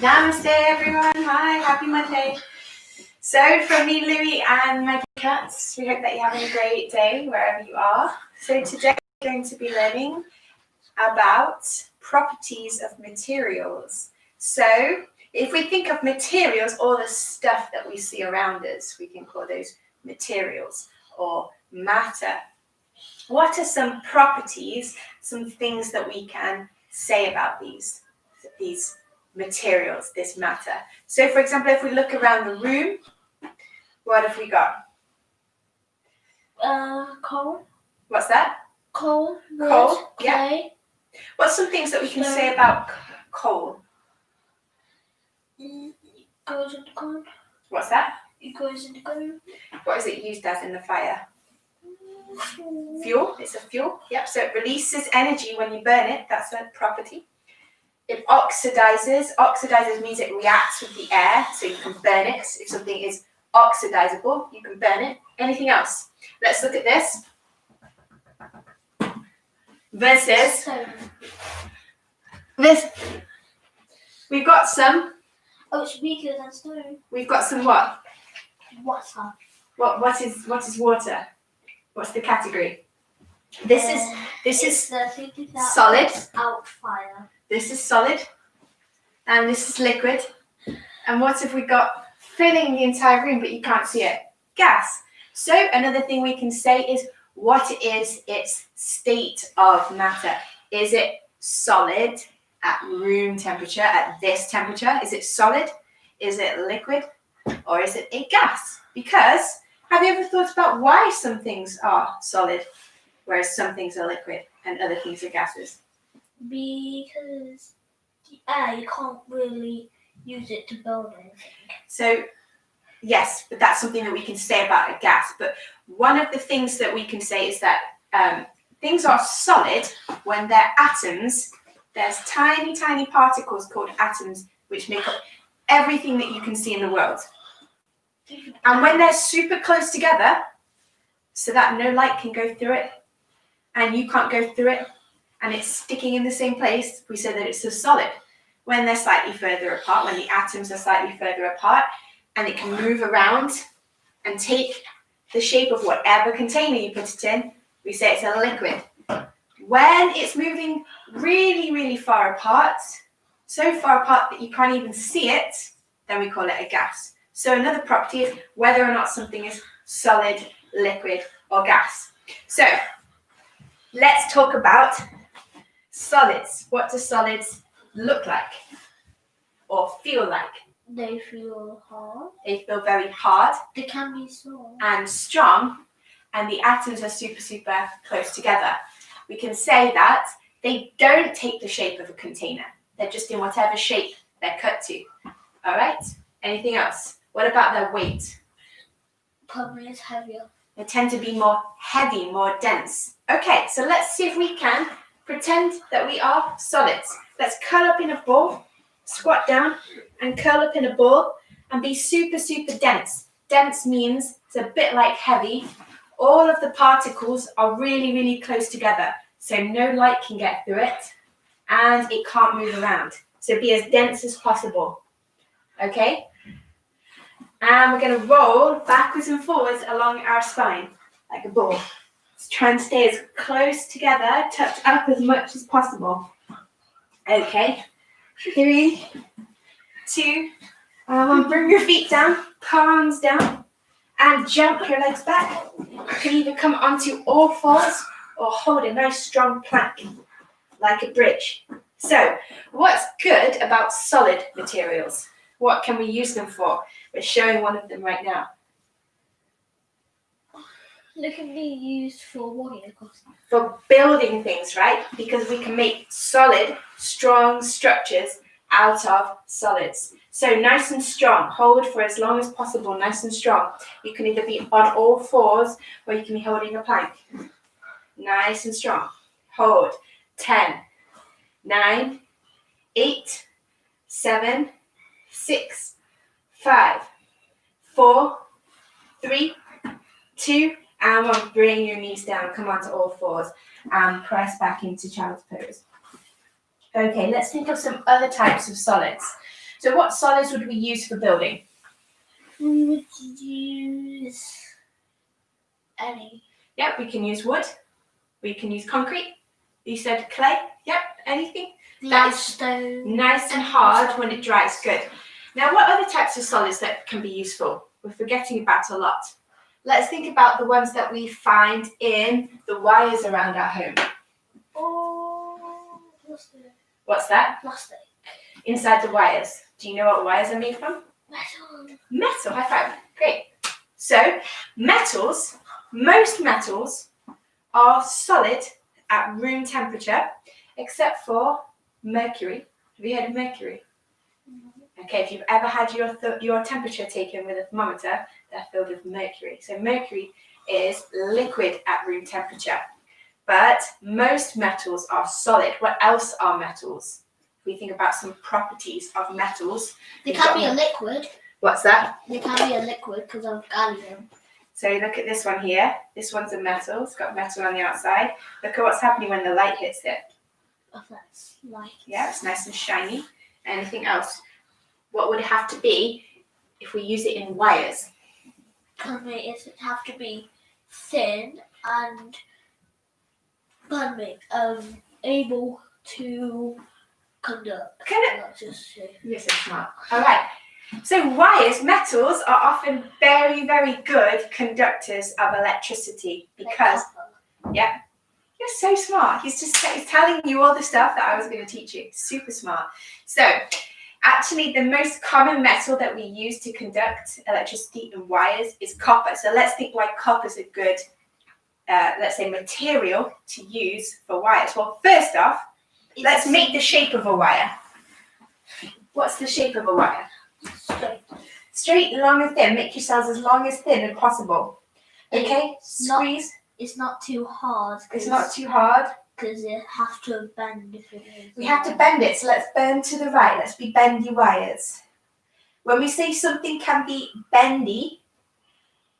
Namaste everyone, hi, happy Monday. So from me, Louie, and my cats, we hope that you're having a great day wherever you are. So today we're going to be learning about properties of materials. So if we think of materials, all the stuff that we see around us, we can call those materials or matter. What are some properties, some things that we can say about these materials, this matter? So for example, if we look around the room, what have we got? Coal. What's that? Coal. Wood, Coal, yeah. clay. What's some things that we can say about coal? It goes in the ground. What's that? It goes in the ground. What is it used as in the fire? Fuel. It's a fuel. Yep. So it releases energy when you burn it. That's a property. It oxidizes means it reacts with the air, so you can burn it. If something is oxidizable, you can burn it. Anything else? Let's look at this. Versus this. We've got some. Oh, it's weaker than stone. We've got some what? Water. What is water? What's the category? This is solid. Out fire. This is solid, and this is liquid. And what have we got filling the entire room, but you can't see it? Gas. So another thing we can say is what is its state of matter. Is it solid at room temperature, at this temperature? Is it solid? Is it liquid? Or is it a gas? Because have you ever thought about why some things are solid, whereas some things are liquid and other things are gases? Because the air, you can't really use it to build anything. So, yes, but that's something that we can say about a gas. But one of the things that we can say is that things are solid when they're atoms. There's tiny, tiny particles called atoms which make up everything that you can see in the world. And when they're super close together, so that no light can go through it, and you can't go through it, and it's sticking in the same place, we say that it's a solid. When they're slightly further apart, when the atoms are slightly further apart, and it can move around and take the shape of whatever container you put it in, we say it's a liquid. When it's moving really, really far apart, so far apart that you can't even see it, then we call it a gas. So another property is whether or not something is solid, liquid, or gas. So let's talk about solids. What do solids look like or feel like? They feel hard. They feel very hard. They can be soft. And strong, and the atoms are super, super close together. We can say that they don't take the shape of a container. They're just in whatever shape they're cut to. All right? Anything else? What about their weight? Probably it's heavier. They tend to be more heavy, more dense. Okay, so let's see if we can pretend that we are solids. Let's curl up in a ball, squat down and curl up in a ball and be super, super dense. Dense means it's a bit like heavy. All of the particles are really, really close together, so no light can get through it and it can't move around. So be as dense as possible. Okay? And we're going to roll backwards and forwards along our spine like a ball. Let's try and stay as close together, tucked up as much as possible. Okay, 3, 2, 1. Bring your feet down, palms down, and jump your legs back. You can either come onto all fours or hold a nice strong plank like a bridge. So, what's good about solid materials? What can we use them for? We're showing one of them right now. They can be used for walking across. For building things, right? Because we can make solid, strong structures out of solids. So nice and strong. Hold for as long as possible, nice and strong. You can either be on all fours or you can be holding a plank. Nice and strong. Hold. 10, 9, 8, 7, 6, 5, 4, 3, 2, and 1. Bring your knees down. Come onto all fours and press back into child's pose. Okay, let's think of some other types of solids. So what solids would we use for building? We would use any. Yep, we can use wood. We can use concrete. You said clay. Yep, anything. That's Limestone. Nice and hard when it dries. Good. Now, what other types of solids that can be useful? We're forgetting about a lot. Let's think about the ones that we find in the wires around our home. Oh, plastic. What's that? Plastic. Inside the wires. Do you know what wires are made from? Metal. Metal. High five. Great. So, metals, most metals are solid at room temperature, except for mercury. Have you heard of mercury? Okay, if you've ever had your temperature taken with a thermometer, they're filled with mercury. So mercury is liquid at room temperature. But most metals are solid. What else are metals? If we think about some properties of metals. They can be a liquid. What's that? They can be a liquid because of gallium. So look at this one here. This one's a metal. It's got metal on the outside. Look at what's happening when the light hits it. Oh, that's light. Yeah, it's nice and shiny. Anything else? What would it have to be if we use it in wires? It have to be thin and able to conduct electricity. You're so smart. All right. So wires, metals are often very, very good conductors of electricity because, yeah, you're so smart. He's telling you all the stuff that I was going to teach you. Super smart. So actually, the most common metal that we use to conduct electricity in wires is copper. So let's think why copper is a good, let's say, material to use for wires. Well, first off, let's make the shape of a wire. What's the shape of a wire? Straight, long and thin. Make yourselves as long as thin as possible. Okay? Squeeze. It's not too hard. It's not too hard. Because it has to bend if it is. We have to bend it, so let's bend to the right. Let's be bendy wires. When we say something can be bendy,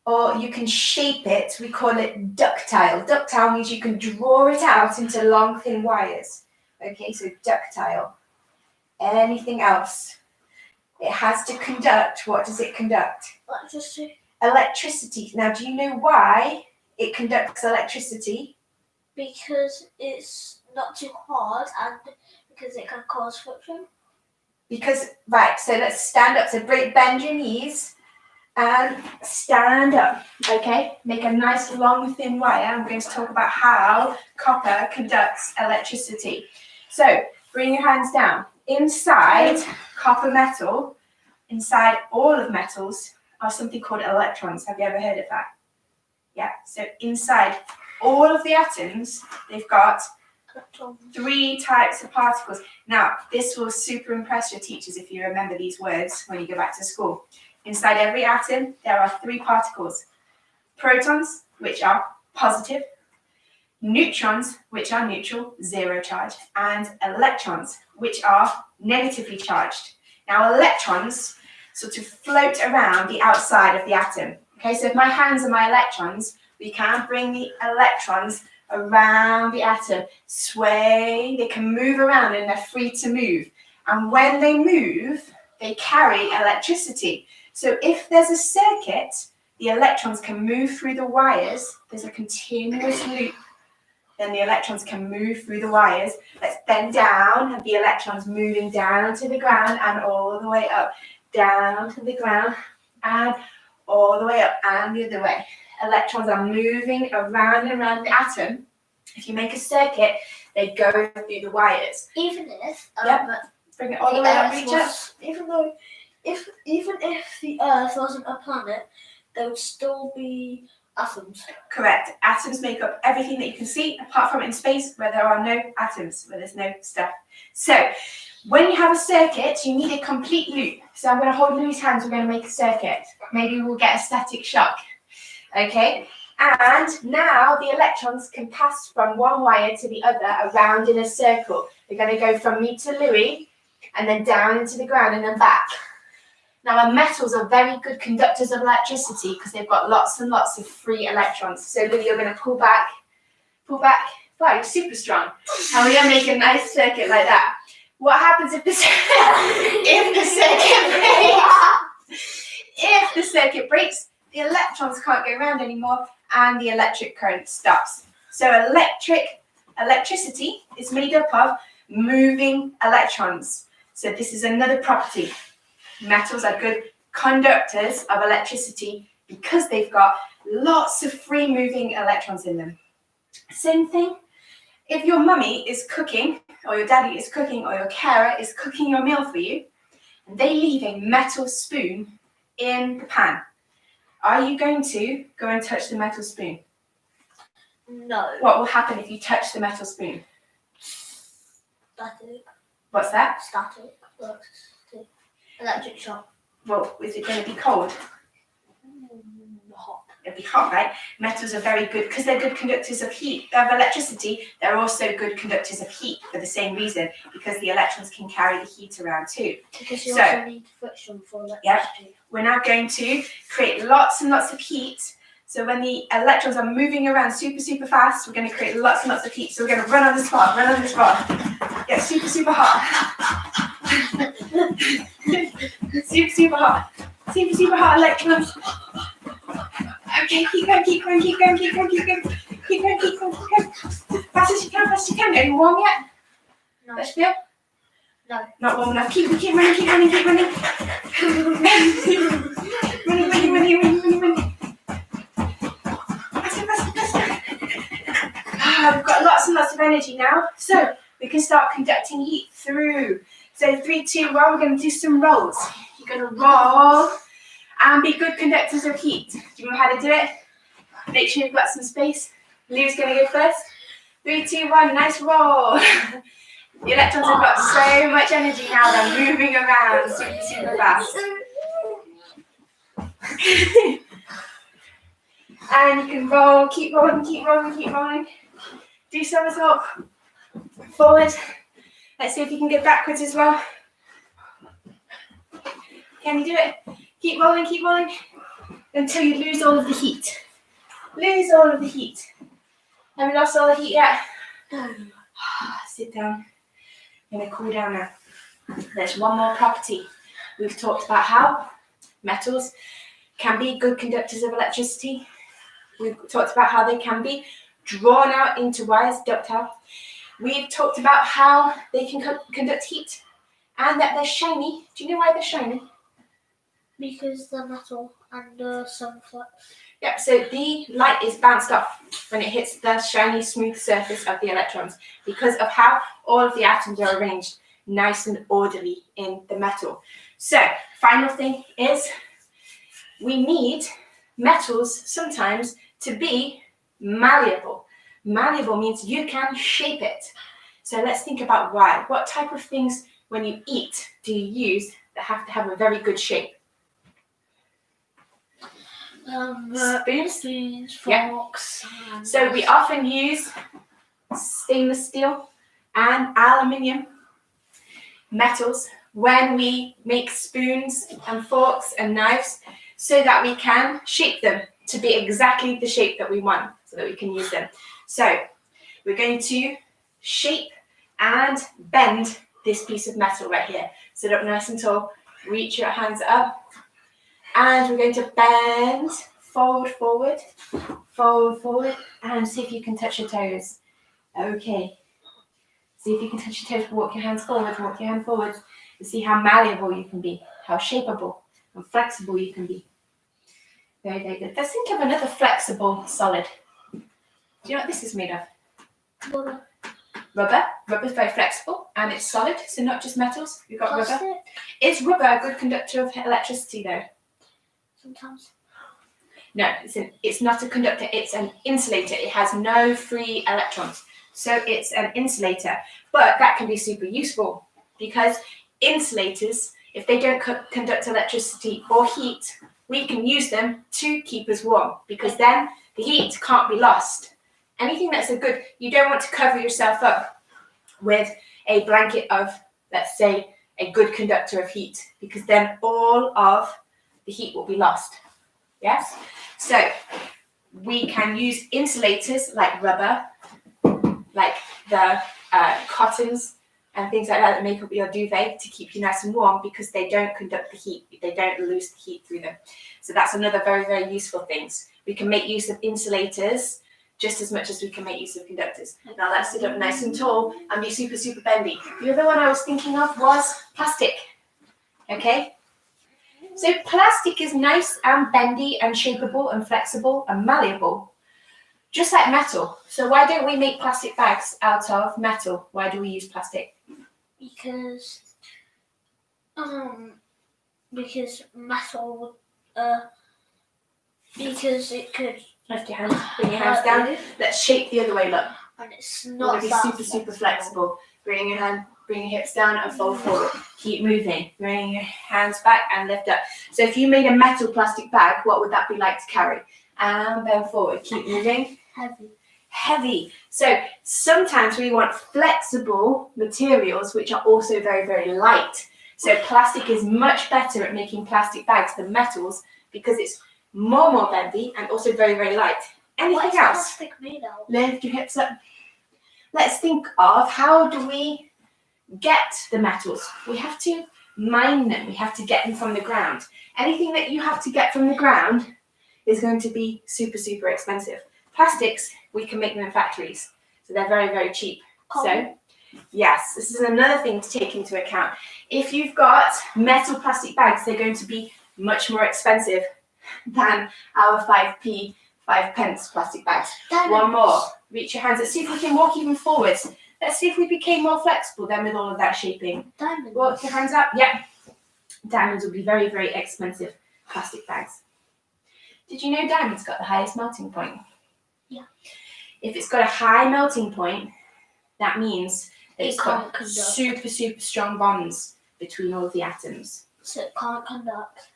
or you can shape it, we call it ductile. Ductile means you can draw it out into long, thin wires. Okay, so ductile. Anything else? It has to conduct. What does it conduct? Electricity. Electricity. Now, do you know why it conducts electricity? Because it's not too hard and because it can cause friction. Right, so let's stand up. So bend your knees and stand up, okay? Make a nice long thin wire. I'm going to talk about how copper conducts electricity. So bring your hands down. Inside copper metal, inside all of metals, are something called electrons. Have you ever heard of that? Yeah, so inside all of the atoms, they've got 3 types of particles. Now, this will super impress your teachers if you remember these words when you go back to school. Inside every atom, there are 3 particles. Protons, which are positive. Neutrons, which are neutral, 0 charge. And electrons, which are negatively charged. Now, electrons sort of float around the outside of the atom. Okay, so if my hands are my electrons, we can bring the electrons around the atom, sway, they can move around and they're free to move. And when they move, they carry electricity. So if there's a circuit, the electrons can move through the wires. There's a continuous loop. Then the electrons can move through the wires. Let's bend down, have the electrons moving down to the ground and all the way up. Down to the ground and all the way up and the other way. Electrons are moving around and around the atom. If you make a circuit, they go through the wires. Even if Bring it all the way up, reach up. Even if the Earth wasn't a planet, there would still be atoms. Correct. Atoms make up everything that you can see, apart from in space where there are no atoms, where there's no stuff. So when you have a circuit, you need a complete loop. So I'm going to hold Louis' hands. We're going to make a circuit. Maybe we'll get a static shock. Okay. And now the electrons can pass from one wire to the other around in a circle. They're going to go from me to Louis and then down into the ground and then back. Now, our metals are very good conductors of electricity because they've got lots and lots of free electrons. So, Louis, you're going to pull back. Wow, you're super strong. And we're going to make a nice circuit like that. what happens if the circuit breaks? If the circuit breaks, the electrons can't go around anymore and the electric current stops. So electricity is made up of moving electrons. So this is another property. Metals are good conductors of electricity because they've got lots of free moving electrons in them. Same thing, if your mummy is cooking, or your daddy is cooking, or your carer is cooking your meal for you, and they leave a metal spoon in the pan, are you going to go and touch the metal spoon? No. What will happen if you touch the metal spoon? Static. What's that? Static. Electric shock. Well, is it going to be cold? Hot. It'll be hot, right? Metals are very good because they're good conductors of heat, of electricity. They're also good conductors of heat for the same reason, because the electrons can carry the heat around too. Because you also need friction for electricity. Yeah, we're now going to create lots and lots of heat. So when the electrons are moving around super fast, we're going to create lots and lots of heat. So we're going to run on the spot, get super hot. super hot electrons. Okay, keep going. Fast as you can. Are you warm yet? No. Let's feel. No. Not warm enough. Keep running. running. We've got lots and lots of energy now, so we can start conducting heat through. So 3, 2, 1, we're going to do some rolls. You're going to roll and be good conductors of heat. Do you know how to do it? Make sure you've got some space. Lou's going to go first. 3, 2, 1, nice roll. The electrons have got so much energy now, they're moving around super fast. And you can roll, keep rolling. Do somersault, forward. Let's see if you can get backwards as well. Can you do it? Keep rolling until you lose all of the heat. Have you lost all the heat yet? No. Sit down. I'm going to cool down now. There's one more property. We've talked about how metals can be good conductors of electricity. We've talked about how they can be drawn out into wires, ductile. We've talked about how they can conduct heat and that they're shiny. Do you know why they're shiny? Because they're metal and sun flux. Yep, so the light is bounced off when it hits the shiny, smooth surface of the electrons because of how all of the atoms are arranged nice and orderly in the metal. So, final thing is we need metals sometimes to be malleable. Malleable means you can shape it. So let's think about why. What type of things when you eat do you use that have to have a very good shape? Spoons, forks. Yeah. So we often use stainless steel and aluminium metals when we make spoons and forks and knives so that we can shape them to be exactly the shape that we want so that we can use them. So we're going to shape and bend this piece of metal right here. Sit up nice and tall, reach your hands up, and we're going to bend forward, and see if you can touch your toes. Okay. See if you can touch your toes, walk your hands forward, and see how malleable you can be, how shapeable and flexible you can be. Very, very good. Let's think of another flexible solid. Do you know what this is made of? Rubber. Rubber. Rubber is very flexible and it's solid, so not just metals. We've got Plastic. rubber. Is rubber a good conductor of electricity though? Sometimes. No, it's not a conductor, it's an insulator. It has no free electrons. So it's an insulator. But that can be super useful because insulators, if they don't conduct electricity or heat, we can use them to keep us warm because then the heat can't be lost. Anything that's you don't want to cover yourself up with a blanket of, let's say, a good conductor of heat because then all of the heat will be lost. Yes? So we can use insulators like rubber, like the cottons and things like that make up your duvet to keep you nice and warm, because they don't conduct the heat. They don't lose the heat through them. So that's another very, very useful things. We can make use of insulators just as much as we can make use of conductors. Now let's sit up nice and tall and be super, super bendy. The other one I was thinking of was plastic. Okay? So plastic is nice and bendy and shapeable and flexible and malleable, just like metal. So why don't we make plastic bags out of metal? Why do we use plastic? Because metal because it could. Lift your hands, bring your hands down. Let's shape the other way, look. And it's We're not going to be super, super flexible. Bring your hips down and fold forward. Keep moving. Bring your hands back and lift up. So if you made a metal plastic bag, what would that be like to carry? And bend forward. Keep moving. Heavy. So sometimes we want flexible materials which are also very, very light. So plastic is much better at making plastic bags than metals, because it's more bendy and also very, very light. Anything else? Plastic made out? Lift your hips up. Let's think of, how do we get the metals? We have to mine them. We have to get them from the ground. Anything that you have to get from the ground is going to be super, super expensive. Plastics, we can make them in factories, so they're very, very cheap. Cool. So yes, this is another thing to take into account. If you've got metal plastic bags, they're going to be much more expensive than our 5p, 5 pence plastic bags. One more. Reach your hands. Let's see if we can walk even forwards. Let's see if we became more flexible then with all of that shaping. Diamonds. Walk your hands up. Yep. Diamonds will be very, very expensive plastic bags. Did you know diamonds got the highest melting point? Yeah. If it's got a high melting point, that means that it's can't got conduct. super, super strong bonds between all of the atoms. So it can't conduct.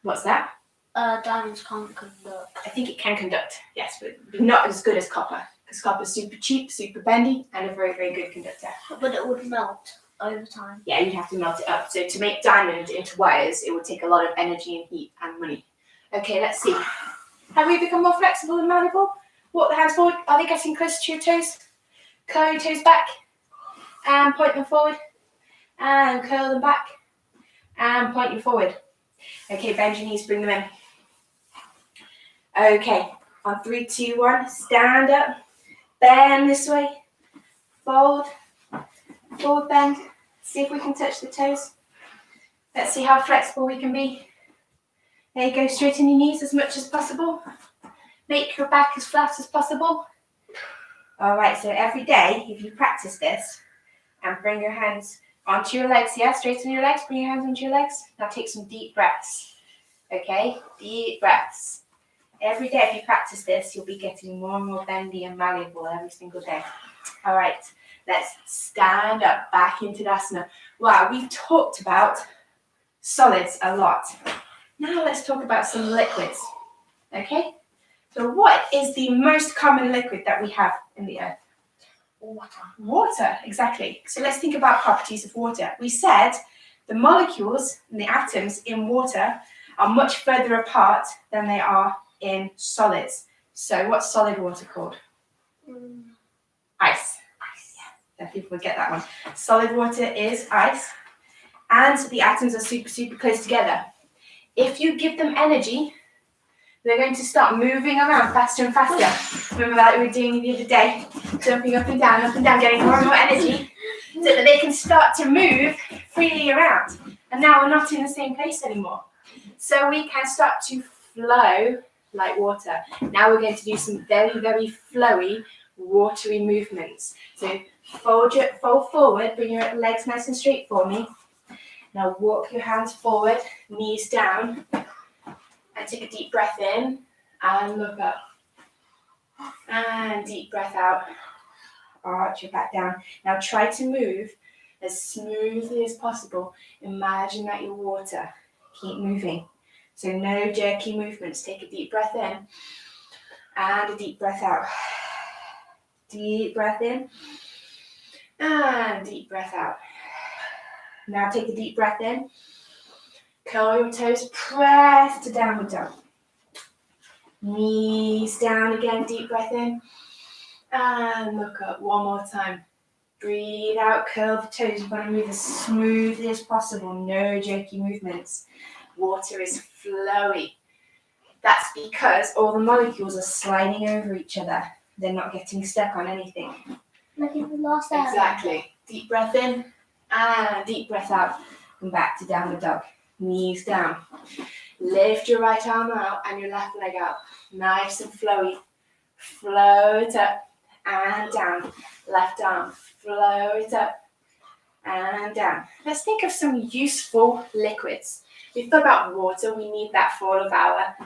What's that? Diamonds can't conduct. I think it can conduct, yes, but not as good as copper, because copper is super cheap, super bendy, and a very, very good conductor. But it would melt over time. Yeah, you'd have to melt it up. So to make diamond into wires, it would take a lot of energy and heat and money. Okay, let's see. Have we become more flexible and malleable? Walk the hands forward. Are they getting close to your toes? Curl your toes back and point them forward, and curl them back and point them forward. Okay, bend your knees, bring them in. Okay, on 3, 2, 1, stand up, bend this way, fold, forward bend. See if we can touch the toes. Let's see how flexible we can be. There you go, straighten your knees as much as possible. Make your back as flat as possible. All right, so every day, if you practice this, and bring your hands onto your legs, yeah? Straighten your legs, bring your hands onto your legs. Now take some deep breaths, okay? Deep breaths. Every day, if you practice this, you'll be getting more and more bendy and malleable every single day. All right, let's stand up back into Tadasana. Wow, we've talked about solids a lot. Now let's talk about some liquids, okay? So what is the most common liquid that we have in the earth? Water. Water, exactly. So let's think about properties of water. We said the molecules and the atoms in water are much further apart than they are in solids. So what's solid water called? Ice. Yeah, people would get that one. Solid water is ice, and the atoms are super, super close together. If you give them energy, they're going to start moving around faster and faster. Remember that we were doing the other day? Jumping up and down, getting more and more energy, so that they can start to move freely around. And now we're not in the same place anymore. So we can start to flow like water. Now we're going to do some very, very flowy, watery movements. So fold forward, bring your legs nice and straight for me. Now walk your hands forward, knees down, and take a deep breath in and look up. And deep breath out. Arch your back down. Now try to move as smoothly as possible. Imagine that you're water. Keep moving. So no jerky movements. Take a deep breath in and a deep breath out. Deep breath in and deep breath out. Now take a deep breath in. Curl your toes, press to downward dog. Knees down again, deep breath in. And look up one more time. Breathe out, curl the toes. You want to move as smoothly as possible. No jerky movements. Water is flowy. That's because all the molecules are sliding over each other. They're not getting stuck on anything. Like in the last hour. Exactly. Deep breath in and deep breath out. Come back to downward dog. Knees down. Lift your right arm out and your left leg out. Nice and flowy. Float up and down. Left arm. Float up and down. Let's think of some useful liquids. We've thought about water. We need that for all of our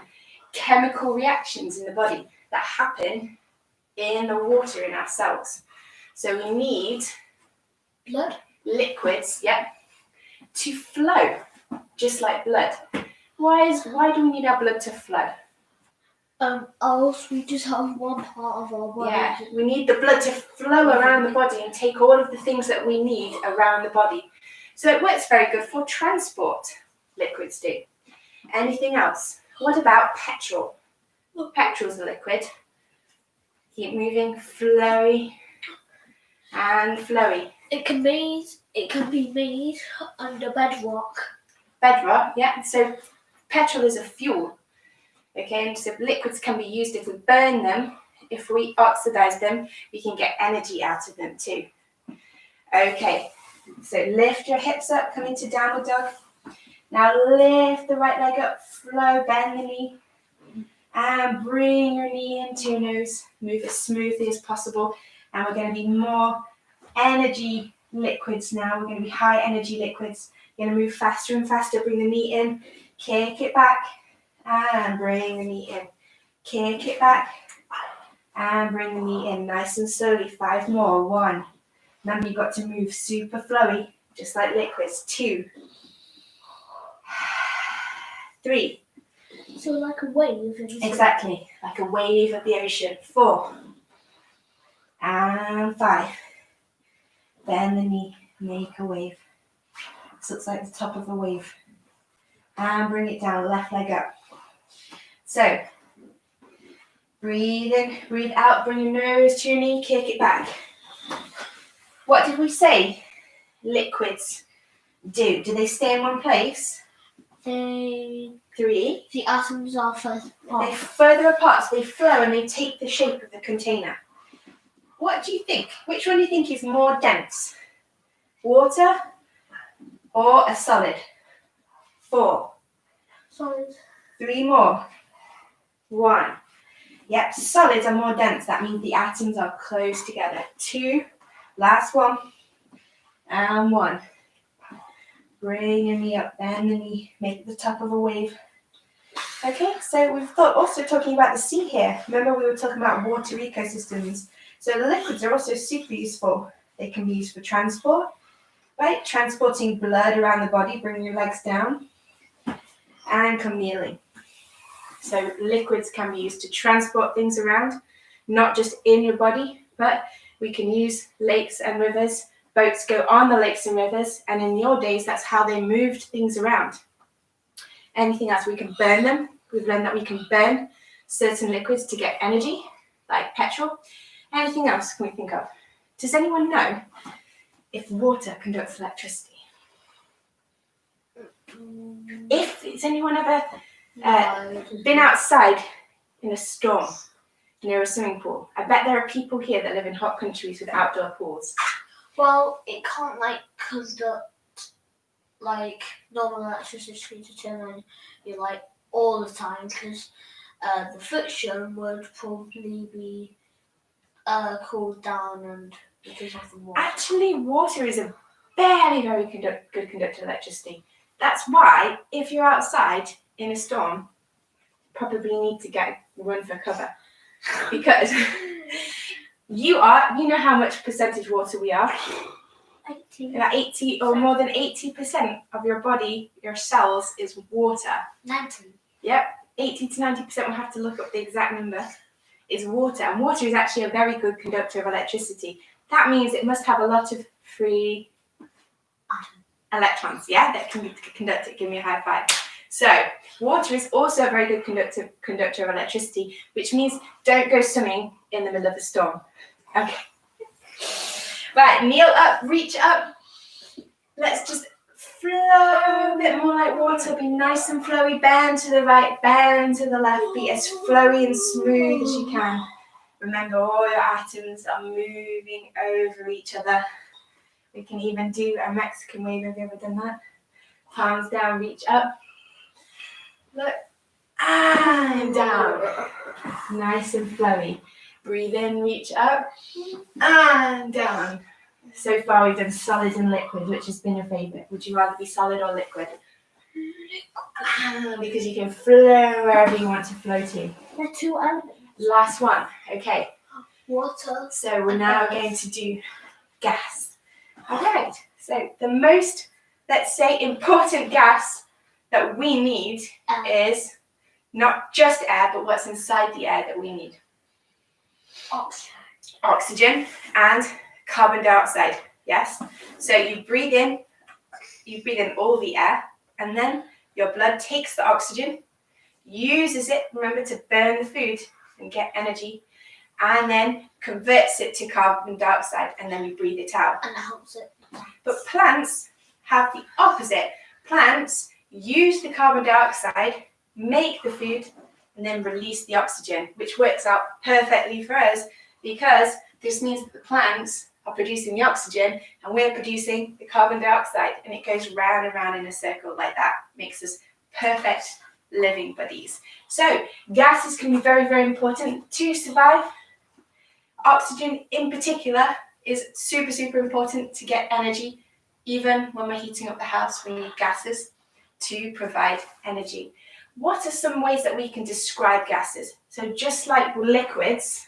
chemical reactions in the body that happen in the water in our cells. So we need Blood. Liquids, to flow, just like blood. Why do we need our blood to flow? Else we just have one part of our body. Yeah, we need the blood to flow around the body and take all of the things that we need around the body. So it works very good for transport, liquids do. Anything else? What about petrol? Petrol's a liquid. Keep moving, flowy and flowy. It can be made under bedrock. Bedrock, yeah. So petrol is a fuel. Okay, and so liquids can be used if we burn them. If we oxidize them, we can get energy out of them too. Okay, so lift your hips up, come into downward dog. Now lift the right leg up, flow, bend the knee, and bring your knee into your nose. Move as smoothly as possible. And we're going to be more energy liquids now. We're going to be high energy liquids. You're going to move faster and faster. Bring the knee in, kick it back, and bring the knee in. Kick it back, and bring the knee in. Nice and slowly. 5 more. 1. Remember, you've got to move super flowy, just like liquids. 2. 3. So like a wave. Exactly, like a wave of the ocean. 4. And 5. Bend the knee, make a wave. This looks like the top of a wave. And bring it down, left leg up. So, breathe in, breathe out, bring your nose to your knee, kick it back. What did we say liquids do? Do they stay in one place? 3. 3. The atoms are further apart. They're further apart, so they flow and they take the shape of the container. What do you think? Which one do you think is more dense? Water or a solid? 4. Solid. 3 more. 1. Yep, solids are more dense. That means the atoms are close together. 2. Last one. And 1. Bring your knee up, bend the knee, make the top of a wave. Okay, so we've also talking about the sea here. Remember we were talking about water ecosystems. So the liquids are also super useful. They can be used for transport, right? Transporting blood around the body, bring your legs down, and come kneeling. So liquids can be used to transport things around, not just in your body, but we can use lakes and rivers. Boats go on the lakes and rivers, and in the old days, that's how they moved things around. Anything else? We can burn them. We've learned that we can burn certain liquids to get energy, like petrol. Anything else can we think of? Does anyone know if water conducts electricity? Has anyone ever been outside in a storm near a swimming pool? I bet there are people here that live in hot countries with outdoor pools. Well, it can't conduct normal electricity to turn on you all the time because the friction would probably be cooled down and because of the water. Actually, water is a very good conductor of electricity. That's why if you're outside in a storm, you probably need to run for cover because you know how much percentage water we are? 80. About 80 or more than 80% of your body, your cells, is water. 90. Yep, 80 to 90%, we'll have to look up the exact number, is water. And water is actually a very good conductor of electricity. That means it must have a lot of free electrons, that can conduct it. Give me a high five. So, water is also a very good conductor of electricity, which means don't go swimming in the middle of a storm. Okay. Right, kneel up, reach up. Let's just flow a bit more like water. Be nice and flowy. Bend to the right, bend to the left. Be as flowy and smooth as you can. Remember, all your atoms are moving over each other. We can even do a Mexican wave. Have you ever done that? Palms down, reach up. Look. And down. Nice and flowy. Breathe in, reach up. And down. So far we've done solid and liquid. Which has been your favourite? Would you rather be solid or liquid? Because you can flow wherever you want to flow to. The two elements. Last one. Okay. Water. So we're now going to do gas. Alright. So the most, let's say, important gas that we need is not just air, but what's inside the air that we need. Oxygen and carbon dioxide. Yes. So you breathe in all the air, and then your blood takes the oxygen, uses it, remember, to burn the food and get energy, and then converts it to carbon dioxide, and then you breathe it out. And helps it. But plants have the opposite. Plants use the carbon dioxide, make the food, and then release the oxygen, which works out perfectly for us because this means that the plants are producing the oxygen and we're producing the carbon dioxide, and it goes round and round in a circle like that. Makes us perfect living buddies. So gases can be very, very important to survive. Oxygen in particular is super, super important to get energy. Even when we're heating up the house, we need gases to provide energy. What are some ways that we can describe gases? So just like liquids,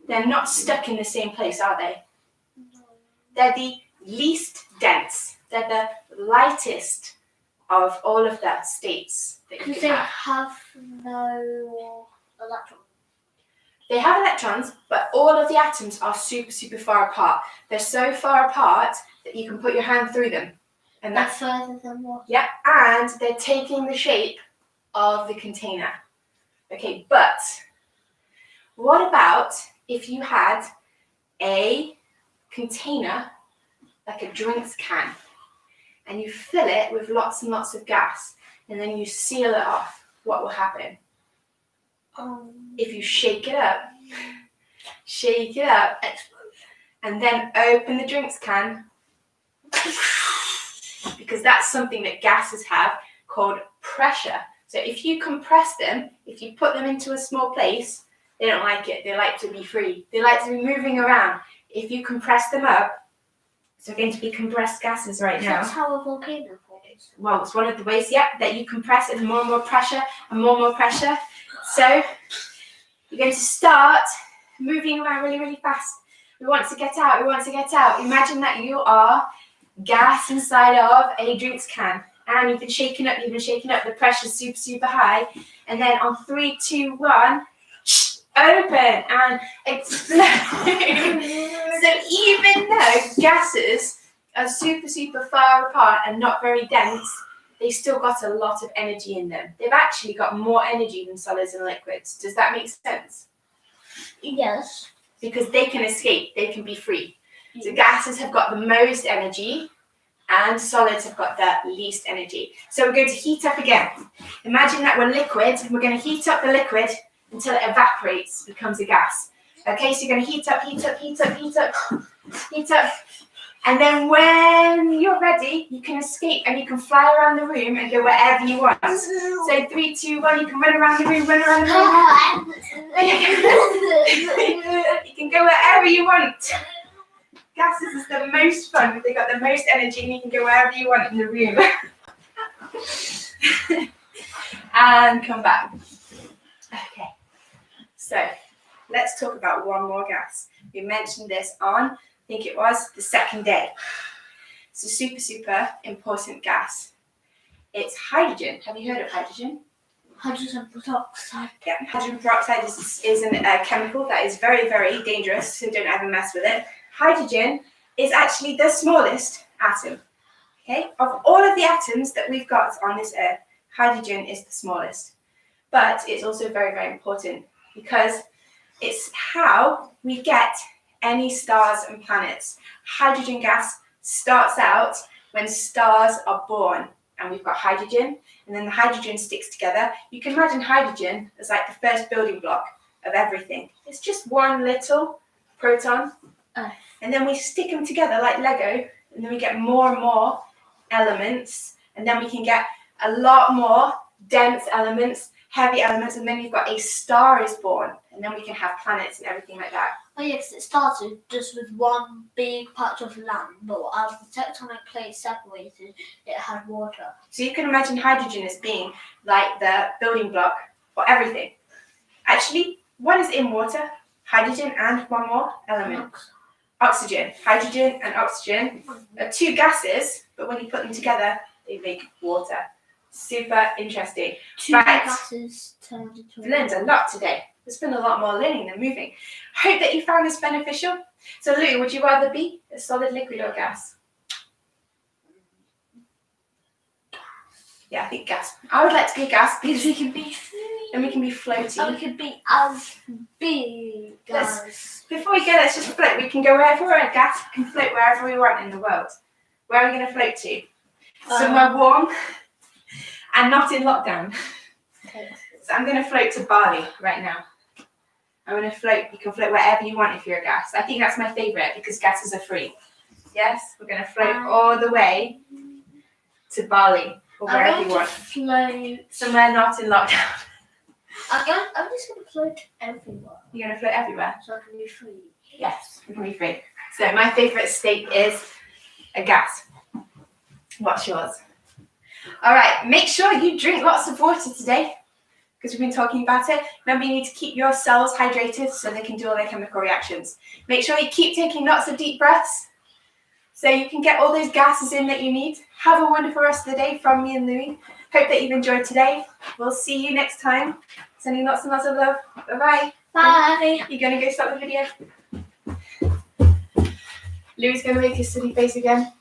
they're not stuck in the same place, are they? They're the least dense. They're the lightest of all of the states that you Because can they have. have no electrons. They have electrons, but all of the atoms are super, super far apart. They're so far apart that you can put your hand through them. And That's further than water. yeah, and they're taking the shape of the container. Okay, but what about if you had a container, like a drinks can, and you fill it with lots and lots of gas, and then you seal it off? What will happen? If you shake it up, and then open the drinks can, because that's something that gases have called pressure. So if you compress them, if you put them into a small place, they don't like it. They like to be free. They like to be moving around. If you compress them up, so we're going to be compressed gases right now. That's how a volcano forms. Well, it's one of the ways, that you compress it, more and more pressure and more and more pressure. So you're going to start moving around really, really fast. We want to get out. Imagine that you are gas inside of a drinks can. And you've been shaking up. The pressure's super, super high. And then on 3, 2, 1, open and explode. So even though gases are super, super far apart and not very dense, they still got a lot of energy in them. They've actually got more energy than solids and liquids. Does that make sense? Yes. Because they can escape, they can be free. So gases have got the most energy and solids have got the least energy. So we're going to heat up again. Imagine that we're liquid, and we're going to heat up the liquid until it evaporates, becomes a gas. Okay, so you're going to heat up. And then when you're ready, you can escape and you can fly around the room and go wherever you want. So 3, 2, 1, you can run around the room, You can go wherever you want. Gases is the most fun. They got the most energy and you can go wherever you want in the room. And come back. Okay, so let's talk about one more gas. We mentioned this on, I think it was the second day. It's a super, super important gas. It's hydrogen. Have you heard of hydrogen? Hydrogen peroxide. Yeah, hydrogen peroxide is a chemical that is very, very dangerous, so don't ever mess with it. Hydrogen is actually the smallest atom. Okay, of all of the atoms that we've got on this earth, hydrogen is the smallest. But it's also very, very important because it's how we get any stars and planets. Hydrogen gas starts out when stars are born, and we've got hydrogen, and then the hydrogen sticks together. You can imagine hydrogen as like the first building block of everything. It's just one little proton, and then we stick them together like Lego, and then we get more and more elements, and then we can get a lot more dense elements, heavy elements, and then you've got a star is born, and then we can have planets and everything like that. Oh yeah, because it started just with one big patch of land, but as the tectonic plates separated, it had water. So you can imagine hydrogen as being like the building block for everything. Actually, one is in water, hydrogen, and one more element. Oxygen. Hydrogen and oxygen are two gases, but when you put them together, they make water. Super interesting. Two Right. gases turned into We've learned a lot today. There's been a lot more learning than moving. Hope that you found this beneficial. So Lou, would you rather be a solid, liquid, or gas? Yeah, I think gas. I would like to be a gas because we can be free. then we can be floaty. And we can be as big as. Before we go, let's just float. We can go wherever we're at gas. We can float wherever we want in the world. Where are we going to float to? Somewhere warm and not in lockdown. Okay. So I'm going to float to Bali right now. I'm going to float. You can float wherever you want if you're a gas. I think that's my favourite because gases are free. Yes, we're going to float all the way to Bali or wherever you want. Float. Somewhere not in lockdown. I'm just going to float everywhere. You're going to float everywhere? So I can be free. Yes, we can be free. So my favourite state is a gas. What's yours? All right, make sure you drink lots of water today because we've been talking about it. Remember, you need to keep your cells hydrated so they can do all their chemical reactions. Make sure you keep taking lots of deep breaths so you can get all those gases in that you need. Have a wonderful rest of the day from me and Louie. Hope that you've enjoyed today. We'll see you next time. Sending lots and lots of love. Bye-bye. Bye. You're going to go stop the video? Louie's going to make his silly face again.